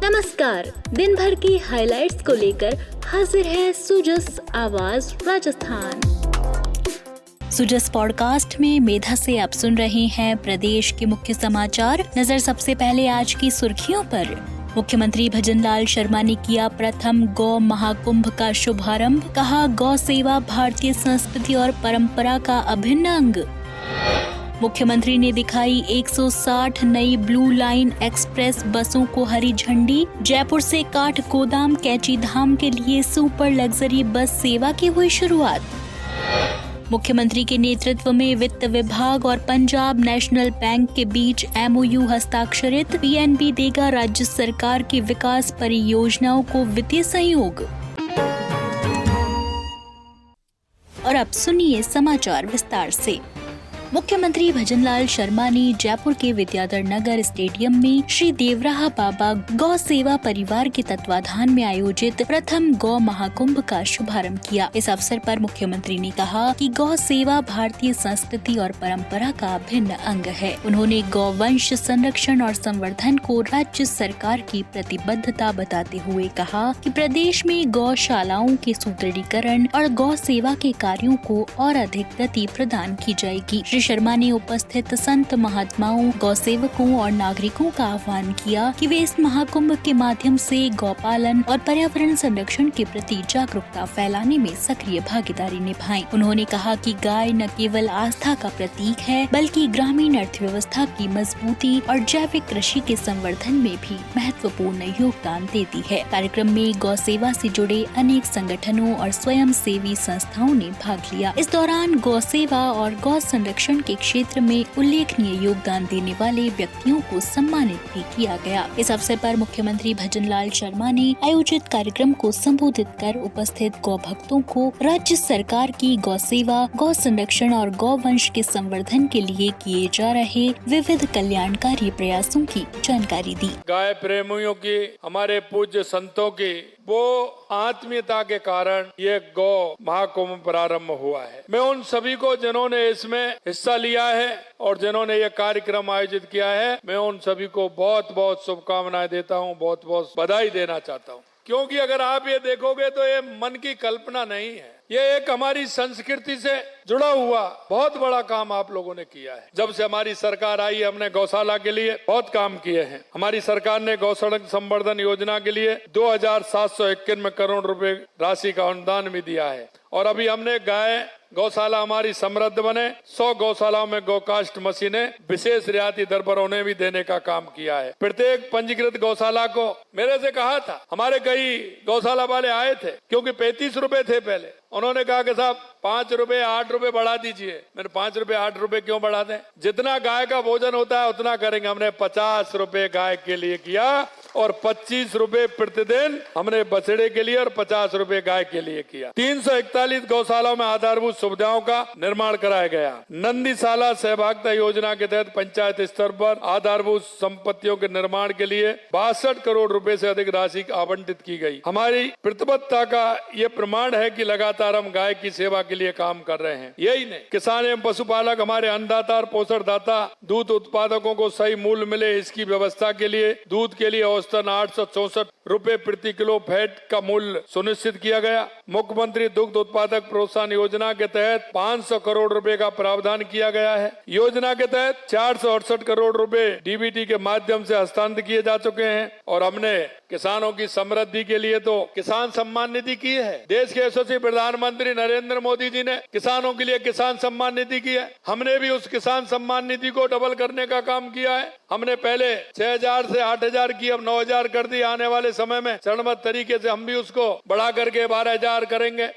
नमस्कार, दिन भर की हाइलाइट्स को लेकर हाजिर है सुजस आवाज राजस्थान। सुजस पॉडकास्ट में मेधा से आप सुन रहे हैं प्रदेश के मुख्य समाचार। नजर सबसे पहले आज की सुर्खियों पर। मुख्यमंत्री भजनलाल शर्मा ने किया प्रथम गौ महाकुंभ का शुभारंभ। कहा, गौ सेवा भारतीय संस्कृति और परंपरा का अभिन्न अंग। मुख्यमंत्री ने दिखाई 160 नई ब्लू लाइन एक्सप्रेस बसों को हरी झंडी। जयपुर से काठगोदाम कैची धाम के लिए सुपर लग्जरी बस सेवा की हुई शुरुआत। मुख्यमंत्री के नेतृत्व में वित्त विभाग और पंजाब नेशनल बैंक के बीच MOU हस्ताक्षरित। PNB देगा राज्य सरकार की विकास परियोजनाओं को वित्तीय सहयोग। और अब सुनिए समाचार विस्तार से। मुख्यमंत्री भजनलाल शर्मा ने जयपुर के विद्याधर नगर स्टेडियम में श्री देवराहा बाबा गौ सेवा परिवार के तत्वाधान में आयोजित प्रथम गौ महाकुंभ का शुभारंभ किया। इस अवसर पर मुख्यमंत्री ने कहा कि गौ सेवा भारतीय संस्कृति और परंपरा का अभिन्न अंग है। उन्होंने गौवंश संरक्षण और संवर्धन को राज्य सरकार की प्रतिबद्धता बताते हुए कहा कि प्रदेश में गौशालाओं के सुदृढ़ीकरण और गौ सेवा के कार्यों को और अधिक गति प्रदान की जाएगी। श्री शर्मा ने उपस्थित संत महात्माओं, गौ सेवकों और नागरिकों का आह्वान किया कि वे इस महाकुंभ के माध्यम से गौपालन और पर्यावरण संरक्षण के प्रति जागरूकता फैलाने में सक्रिय भागीदारी निभाएं। उन्होंने कहा कि गाय न केवल आस्था का प्रतीक है, बल्कि ग्रामीण अर्थव्यवस्था की मजबूती और जैविक कृषि के संवर्धन में भी महत्वपूर्ण योगदान देती है। कार्यक्रम में गौ सेवा से जुड़े अनेक संगठनों और स्वयं सेवी संस्थाओं ने भाग लिया। इस दौरान गौ सेवा और गौ संरक्षण के क्षेत्र में उल्लेखनीय योगदान देने वाले व्यक्तियों को सम्मानित भी किया गया। इस अवसर पर मुख्यमंत्री भजनलाल शर्मा ने आयोजित कार्यक्रम को संबोधित कर उपस्थित गौ भक्तों को राज्य सरकार की गौ सेवा, गौ संरक्षण और गौवंश के संवर्धन के लिए किए जा रहे विविध कल्याणकारी प्रयासों की जानकारी दी। गाय प्रेमियों की, हमारे पूज्य संतों की वो आत्मीयता के कारण ये गौ महाकुंभ प्रारंभ हुआ है। मैं उन सभी को जिन्होंने इसमें हिस्सा लिया है और जिन्होंने ये कार्यक्रम आयोजित किया है, मैं उन सभी को बहुत बहुत शुभकामनाएं देता हूँ, बहुत बहुत बधाई देना चाहता हूँ। क्योंकि अगर आप ये देखोगे तो ये मन की कल्पना नहीं है, ये एक हमारी संस्कृति से जुड़ा हुआ बहुत बड़ा काम आप लोगों ने किया है। जब से हमारी सरकार आई, हमने गौशाला के लिए बहुत काम किए हैं। हमारी सरकार ने गौसड़क संवर्धन योजना के लिए 2751 करोड़ रुपए राशि का अनुदान भी दिया है। और अभी हमने गौशाला हमारी समृद्ध बने, 100 गौशालाओं में गौकास्ट मशीनें विशेष रियायती दर पर उन्हें भी देने का काम किया है। प्रत्येक पंजीकृत गौशाला को मेरे से कहा था, हमारे कई गौशाला वाले आए थे, क्योंकि 35 रुपए थे पहले। उन्होंने कहा कि साहब 5 रुपए 8 रुपए बढ़ा दीजिए। मैंने 5 रुपए 8 रुपए क्यों बढ़ा दें, जितना गाय का भोजन होता है उतना करेंगे। हमने 50 रुपए गाय के लिए किया और 25 रुपए प्रतिदिन हमने बछड़े के लिए और 50 रुपए गाय के लिए किया। 341 गौशालाओं में आधारभूत सुविधाओं का निर्माण कराया गया। नंदीशाला सहभागिता योजना के तहत पंचायत स्तर पर आधारभूत संपत्तियों के निर्माण के लिए 62 करोड़ रुपए से अधिक राशि आवंटित की गई। हमारी प्रतिबद्धता का ये प्रमाण है कि लगातार हम गाय की सेवा के लिए काम कर रहे हैं। यही नहीं, किसान एवं पशुपालक, हमारे अन्नदाता और पोषण दाता, दूध उत्पादकों को सही मूल्य मिले, इसकी व्यवस्था के लिए दूध के लिए औसतन 864 रुपए प्रति किलो फैट का मूल्य सुनिश्चित किया गया। मुख्यमंत्री दुग्ध उत्पादक प्रोत्साहन योजना के तहत 500 करोड़ रुपए का प्रावधान किया गया है। योजना के तहत 468 करोड़ रुपए DBT के माध्यम से हस्तांतरित किए जा चुके हैं। और हमने किसानों की समृद्धि के लिए तो किसान सम्मान निधि की है। देश के यशस्वी प्रधानमंत्री नरेंद्र मोदी जी ने किसानों के लिए किसान सम्मान निधि की है। हमने भी उस किसान सम्मान निधि को डबल करने का काम किया है। हमने पहले 6000 से 8000 की, अब 9000 कर दी। आने वाले समय में चरणबद्ध तरीके से हम भी उसको बढ़ा करके 12000 करेंगे।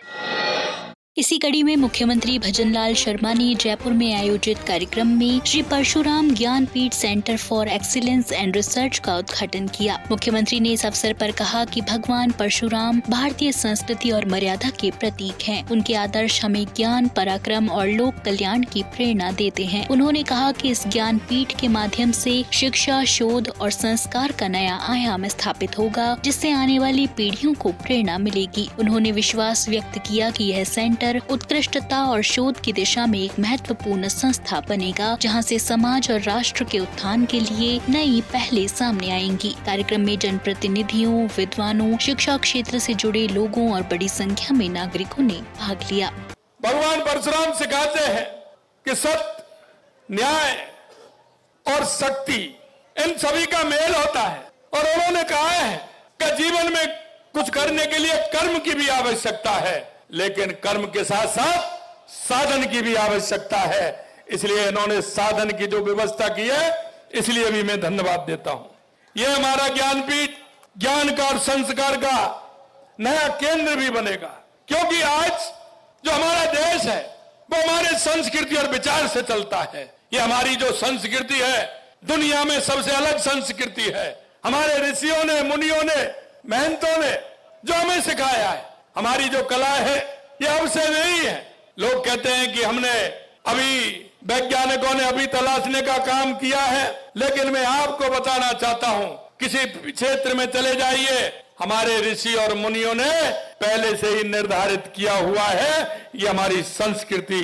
इसी कड़ी में मुख्यमंत्री भजनलाल शर्मा ने जयपुर में आयोजित कार्यक्रम में Shri Parshuram Gyanpeeth centre for excellence and research का उद्घाटन किया। मुख्यमंत्री ने इस अवसर पर कहा कि भगवान परशुराम भारतीय संस्कृति और मर्यादा के प्रतीक हैं। उनके आदर्श हमें ज्ञान, पराक्रम और लोक कल्याण की प्रेरणा देते हैं। उन्होंने कहा कि इस ज्ञानपीठ के माध्यम से शिक्षा, शोध और संस्कार का नया आयाम स्थापित होगा, जिससे आने वाली पीढ़ियों को प्रेरणा मिलेगी। उन्होंने विश्वास व्यक्त किया कि यह सेंटर सेंटर उत्कृष्टता और शोध की दिशा में एक महत्वपूर्ण संस्था बनेगा, जहां से समाज और राष्ट्र के उत्थान के लिए नई पहलें सामने आएंगी। कार्यक्रम में जनप्रतिनिधियों, विद्वानों, शिक्षा क्षेत्र से जुड़े लोगों और बड़ी संख्या में नागरिकों ने भाग लिया। भगवान परशुराम सिखाते हैं कि सत्य, न्याय और शक्ति इन सभी का मेल होता है, और उन्होंने कहा है कि जीवन में कुछ करने के लिए कर्म की भी आवश्यकता है, लेकिन कर्म के साथ साथ साधन की भी आवश्यकता है। इसलिए इन्होंने साधन की जो व्यवस्था की है, इसलिए भी मैं धन्यवाद देता हूं। यह हमारा ज्ञानपीठ ज्ञान का और संस्कार का नया केंद्र भी बनेगा, क्योंकि आज जो हमारा देश है वो हमारे संस्कृति और विचार से चलता है। ये हमारी जो संस्कृति है दुनिया में सबसे अलग संस्कृति है। हमारे ऋषियों ने, मुनियों ने, महंतों ने जो हमें सिखाया है, हमारी जो कला है ये अब से नहीं है। लोग कहते हैं कि हमने अभी वैज्ञानिकों ने अभी तलाशने का काम किया है, लेकिन मैं आपको बताना चाहता हूं, किसी क्षेत्र में चले जाइए, हमारे ऋषि और मुनियों ने पहले से ही निर्धारित किया हुआ है। ये हमारी संस्कृति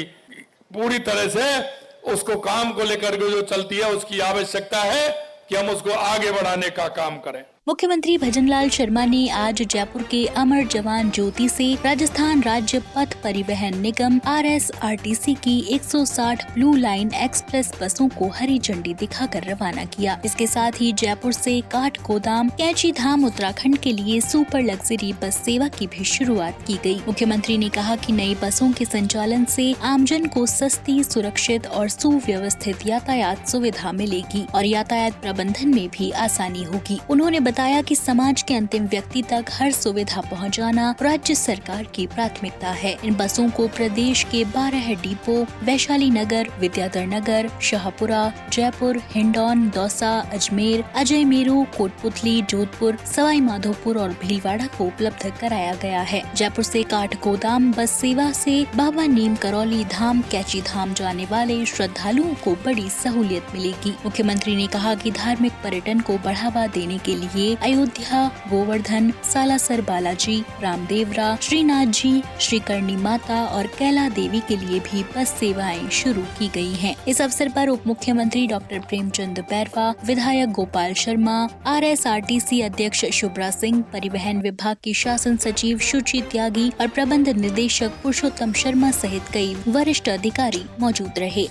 पूरी तरह से उसको काम को लेकर के जो चलती है, उसकी आवश्यकता है कि हम उसको आगे बढ़ाने का काम करें। मुख्यमंत्री भजनलाल शर्मा ने आज जयपुर के अमर जवान ज्योति से राजस्थान राज्य पथ परिवहन निगम RSRTC की 160 ब्लू लाइन एक्सप्रेस बसों को हरी झंडी दिखाकर रवाना किया। इसके साथ ही जयपुर से काठगोदाम, कैंची धाम उत्तराखंड के लिए सुपर लग्जरी बस सेवा की भी शुरुआत की गई। मुख्यमंत्री ने कहा कि नई बसों के संचालन से आमजन को सस्ती, सुरक्षित और सुव्यवस्थित यातायात सुविधा मिलेगी और यातायात प्रबंधन में भी आसानी होगी। उन्होंने बताया कि समाज के अंतिम व्यक्ति तक हर सुविधा पहुंचाना राज्य सरकार की प्राथमिकता है। इन बसों को प्रदेश के 12 डिपो वैशाली नगर, विद्याधर नगर, शाहपुरा, जयपुर, हिंडौन, दौसा, अजमेर, अजय मेरू, कोटपुतली, जोधपुर, सवाई माधोपुर और भीलवाड़ा को उपलब्ध कराया गया है। जयपुर से काठगोदाम बस सेवा से बाबा नीम करौली धाम, कैंची धाम जाने वाले श्रद्धालुओं को बड़ी सहूलियत मिलेगी। मुख्यमंत्री ने कहा कि धार्मिक पर्यटन को बढ़ावा देने के लिए अयोध्या, गोवर्धन, सालासर बालाजी, रामदेवरा, श्रीनाथ जी, श्रीकरणी माता और कैला देवी के लिए भी बस सेवाएं शुरू की गई हैं। इस अवसर पर उप मुख्यमंत्री डॉक्टर प्रेमचंद बैरवा, विधायक गोपाल शर्मा, RSRTC अध्यक्ष शुभ्रा सिंह, परिवहन विभाग की शासन सचिव शुचि त्यागी और प्रबंध निदेशक पुरुषोत्तम शर्मा सहित कई वरिष्ठ अधिकारी मौजूद रहे।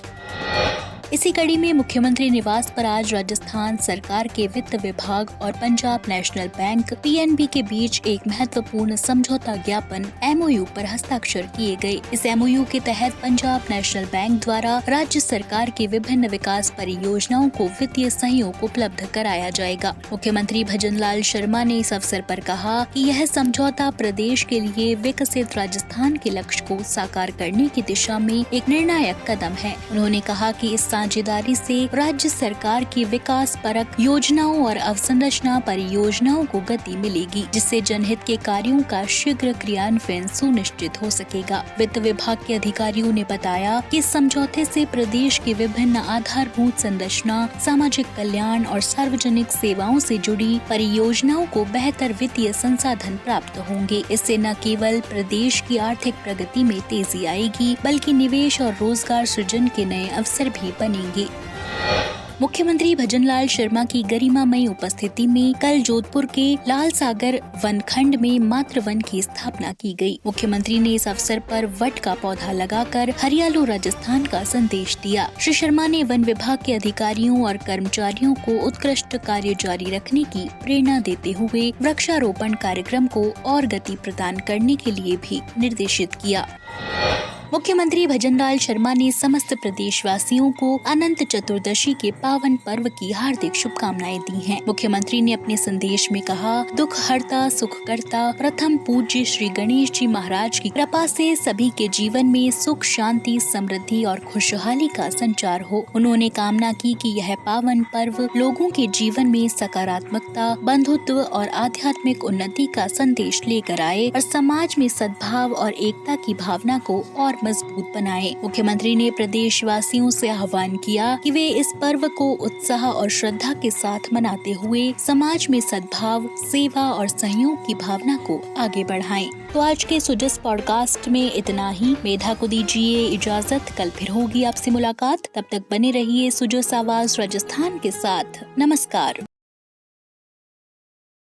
इसी कड़ी में मुख्यमंत्री निवास पर आज राजस्थान सरकार के वित्त विभाग और पंजाब नेशनल बैंक PNB के बीच एक महत्वपूर्ण समझौता ज्ञापन MOU पर हस्ताक्षर किए गए। इस MOU के तहत पंजाब नेशनल बैंक द्वारा राज्य सरकार की विभिन्न विकास परियोजनाओं को वित्तीय सहयोग उपलब्ध कराया जाएगा। मुख्यमंत्री भजनलाल शर्मा ने इस अवसर पर कहा कि यह समझौता प्रदेश के लिए विकसित राजस्थान के लक्ष्य को साकार करने की दिशा में एक निर्णायक कदम है। उन्होंने कहा कि इस साझेदारी से राज्य सरकार की विकास परक योजनाओं और अवसंरचना परियोजनाओं को गति मिलेगी, जिससे जनहित के कार्यों का शीघ्र क्रियान्वयन सुनिश्चित हो सकेगा। वित्त विभाग के अधिकारियों ने बताया कि इस समझौते से प्रदेश की विभिन्न आधारभूत संरचना, सामाजिक कल्याण और सार्वजनिक सेवाओं से जुड़ी परियोजनाओं को बेहतर वित्तीय संसाधन प्राप्त होंगे। इससे न केवल प्रदेश की आर्थिक प्रगति में तेजी आएगी, बल्कि निवेश और रोजगार सृजन के नए अवसर भी बनेंगे। मुख्यमंत्री भजनलाल शर्मा की गरिमामयी उपस्थिति में कल जोधपुर के लाल सागर वन खंड में मातृ वन की स्थापना की गई। मुख्यमंत्री ने इस अवसर पर वट का पौधा लगाकर हरियालो राजस्थान का संदेश दिया। श्री शर्मा ने वन विभाग के अधिकारियों और कर्मचारियों को उत्कृष्ट कार्य जारी रखने की प्रेरणा देते हुए वृक्षारोपण कार्यक्रम को और गति प्रदान करने के लिए भी निर्देशित किया। मुख्यमंत्री भजनलाल शर्मा ने समस्त प्रदेशवासियों को अनंत चतुर्दशी के पावन पर्व की हार्दिक शुभकामनाएं दी हैं। मुख्यमंत्री ने अपने संदेश में कहा, दुख हरता सुख करता प्रथम पूज्य श्री गणेश जी महाराज की कृपा से सभी के जीवन में सुख, शांति, समृद्धि और खुशहाली का संचार हो। उन्होंने कामना की कि यह पावन पर्व लोगों के जीवन में सकारात्मकता, बंधुत्व और आध्यात्मिक उन्नति का संदेश लेकर आए और समाज में सद्भाव और एकता की भावना को और और मजबूत बनाएं। मुख्यमंत्री ने प्रदेशवासियों से आह्वान किया कि वे इस पर्व को उत्साह और श्रद्धा के साथ मनाते हुए समाज में सद्भाव, सेवा और सहयोग की भावना को आगे बढ़ाएं। तो आज के सुजस पॉडकास्ट में इतना ही। मेधा को दीजिए इजाजत, कल फिर होगी आपसे मुलाकात। तब तक बने रहिए सुजस आवाज राजस्थान के साथ। नमस्कार।